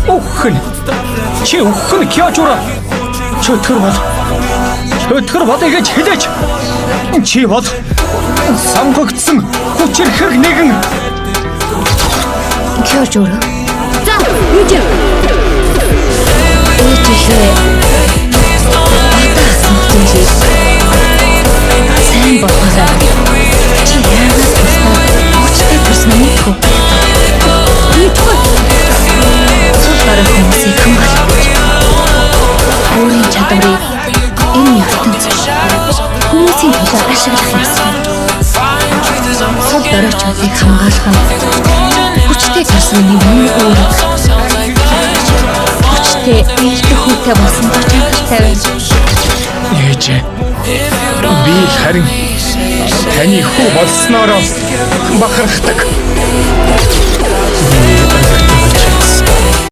Өхөн. Чи өхөн Кёжура. Чөтгөр бол гэж хэлээч. Чи бол самгагдсан хүчирхэг нэгэн. Кёжура. За, үгүй. Ээжээ. Атаас мөчөж. Сайн болоорой. Чи яагаад тусдаа хүчтэй төрсөн юм бэ? Ийдгүй. Суулгаараа хүмүүсийг хамгаалж. Өөрийн чадварыг энэ ертөнцид хүмүүсийн төлөө ашиглах ёстой. Сул дөрөвчүүдийг хамгаалах нь хүчтэй төрсөн нэг өөр. Хүчтэй ээлжих үүтэй болсон чанартай байна. Ээжээ. Би харин таны хүү болсноороо бахархдаг.